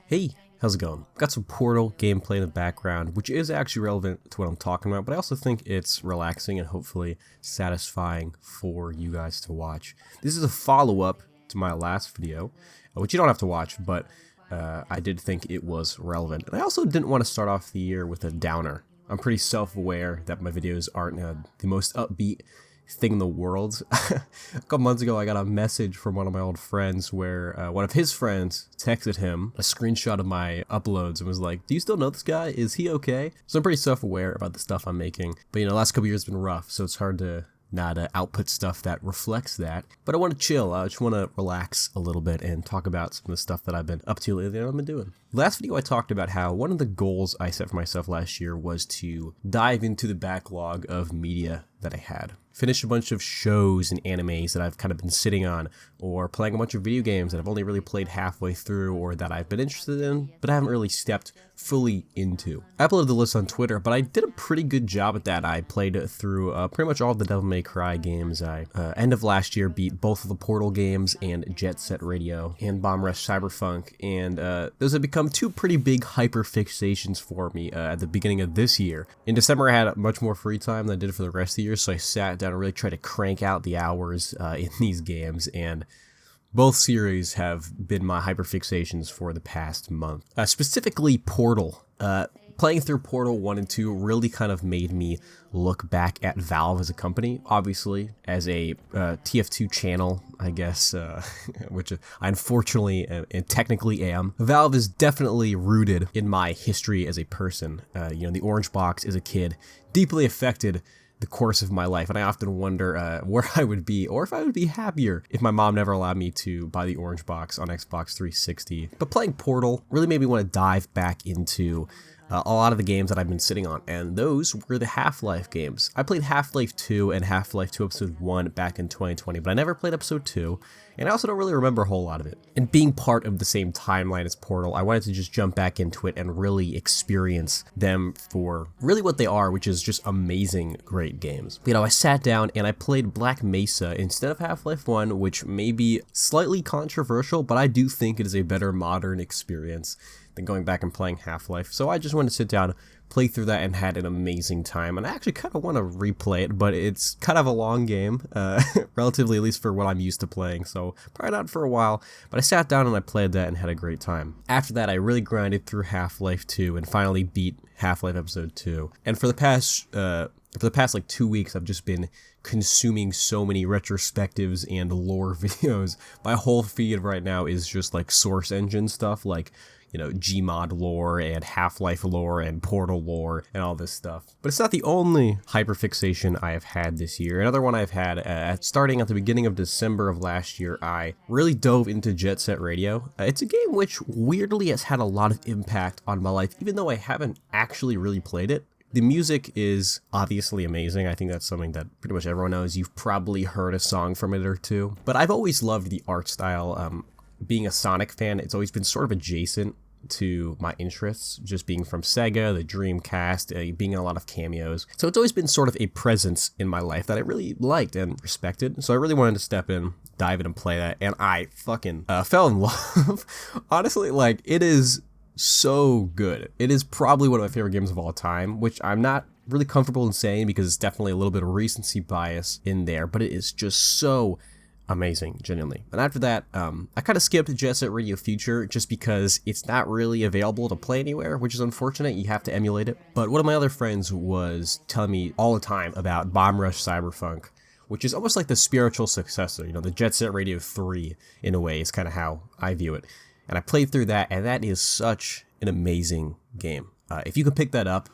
Hey, how's it going? Got some Portal gameplay in the background, which is actually relevant to what I'm talking about, but I also think it's relaxing and hopefully satisfying for you guys to watch. This is a follow-up to my last video, which you don't have to watch, but I did think it was relevant. And I also didn't want to start off the year with a downer. I'm pretty self-aware that my videos aren't the most upbeat thing in the world. A couple months ago, I got a message from one of my old friends where one of his friends texted him a screenshot of my uploads and was like, "Do you still know this guy? Is he okay?" So I'm pretty self-aware about the stuff I'm making. But the last couple years have been rough, so it's hard to not output stuff that reflects that. But I want to chill. I just want to relax a little bit and talk about some of the stuff that I've been up to lately and I've been doing. Last video I talked about how one of the goals I set for myself last year was to dive into the backlog of media that I had. Finish a bunch of shows and animes that I've kind of been sitting on, or playing a bunch of video games that I've only really played halfway through or that I've been interested in, but I haven't really stepped fully into. I uploaded the list on Twitter, but I did a pretty good job at that. I played through pretty much all of the Devil May Cry games. I, end of last year, beat both of the Portal games and Jet Set Radio and Bomb Rush Cyberpunk, and those have become two pretty big hyper fixations for me at the beginning of this year. In December, I had much more free time than I did for the rest of the year, so I sat down and really tried to crank out the hours in these games, and both series have been my hyperfixations for the past month. Specifically Portal. Playing through Portal 1 and 2 really kind of made me look back at Valve as a company, obviously, as a TF2 channel, I guess, which I unfortunately and technically am. Valve is definitely rooted in my history as a person. The Orange Box as a kid deeply affected the course of my life, and I often wonder where I would be, or if I would be happier if my mom never allowed me to buy the Orange Box on Xbox 360. But playing Portal really made me want to dive back into a lot of the games that I've been sitting on, and those were the Half-Life games. I played Half-Life 2 and Half-Life 2 Episode 1 back in 2020, but I never played Episode 2, and I also don't really remember a whole lot of it. And being part of the same timeline as Portal, I wanted to just jump back into it and really experience them for really what they are, which is just amazing, great games. I sat down and I played Black Mesa instead of Half-Life 1, which may be slightly controversial, but I do think it is a better modern experience than going back and playing Half-Life. So I just wanted to sit down, play through that, and had an amazing time. And I actually kind of want to replay it, but it's kind of a long game, relatively, at least for what I'm used to playing, so probably not for a while. But I sat down and I played that and had a great time. After that, I really grinded through Half-Life 2 and finally beat Half-Life Episode 2. And for the past like 2 weeks, I've just been consuming so many retrospectives and lore videos. My whole feed right now is just like Source Engine stuff, like Gmod lore and Half-Life lore and Portal lore and all this stuff. But it's not the only hyperfixation I have had this year. Another one I've had, starting at the beginning of December of last year, I really dove into Jet Set Radio. It's a game which weirdly has had a lot of impact on my life, even though I haven't actually really played it. The music is obviously amazing. I think that's something that pretty much everyone knows. You've probably heard a song from it or two. But I've always loved the art style. Being a Sonic fan, it's always been sort of adjacent to my interests, just being from Sega, the Dreamcast, being in a lot of cameos. So it's always been sort of a presence in my life that I really liked and respected. So I really wanted to step in, dive in and play that, and I fucking fell in love. Honestly, it is so good. It is probably one of my favorite games of all time, which I'm not really comfortable in saying because it's definitely a little bit of recency bias in there, but it is just so amazing, genuinely. And after that, I kind of skipped Jet Set Radio Future just because it's not really available to play anywhere, which is unfortunate. You have to emulate it. But one of my other friends was telling me all the time about Bomb Rush Cyberpunk, which is almost like the spiritual successor. The Jet Set Radio 3, in a way, is kind of how I view it. And I played through that, and that is such an amazing game. If you can pick that up,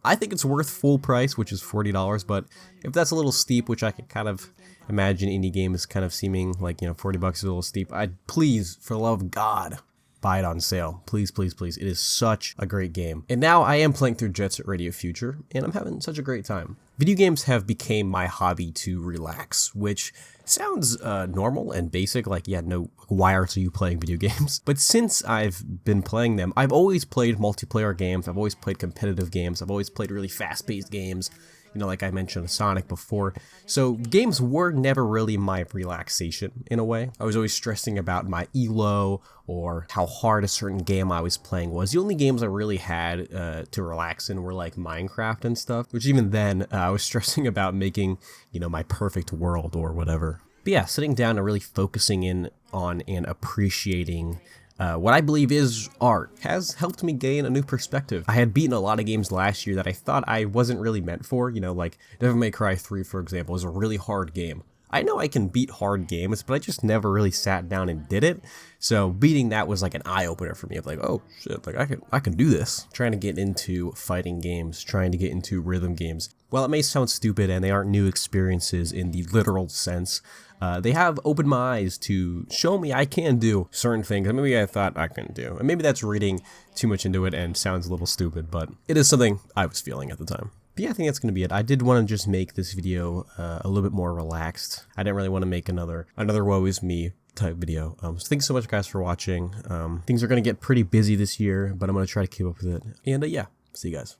I think it's worth full price, which is $40, but if that's a little steep, which I can kind of imagine indie game is kind of seeming like, $40 is a little steep, I'd please, for the love of God, buy it on sale. Please, please, please. It is such a great game. And now I am playing through Jet Set Radio Future, and I'm having such a great time. Video games have become my hobby to relax, which sounds normal and basic, why aren't you playing video games? But since I've been playing them, I've always played multiplayer games, I've always played competitive games, I've always played really fast-paced games, you know, like I mentioned Sonic before. So games were never really my relaxation in a way. I was always stressing about my elo or how hard a certain game I was playing was. The only games I really had to relax in were like Minecraft and stuff, which even then I was stressing about making, you know, my perfect world or whatever. But yeah, sitting down and really focusing in on and appreciating what I believe is art has helped me gain a new perspective. I had beaten a lot of games last year that I thought I wasn't really meant for, you know, like Devil May Cry 3, for example, is a really hard game. I know I can beat hard games, but I just never really sat down and did it. So beating that was like an eye-opener for me of like, oh shit, like I can do this. Trying to get into fighting games, trying to get into rhythm games. While it may sound stupid and they aren't new experiences in the literal sense, they have opened my eyes to show me I can do certain things that maybe I thought I couldn't do. And maybe that's reading too much into it and sounds a little stupid, but it is something I was feeling at the time. But yeah, I think that's going to be it. I did want to just make this video a little bit more relaxed. I didn't really want to make another woe is me type video. So thanks so much guys for watching. Things are going to get pretty busy this year, but I'm going to try to keep up with it. And yeah, see you guys.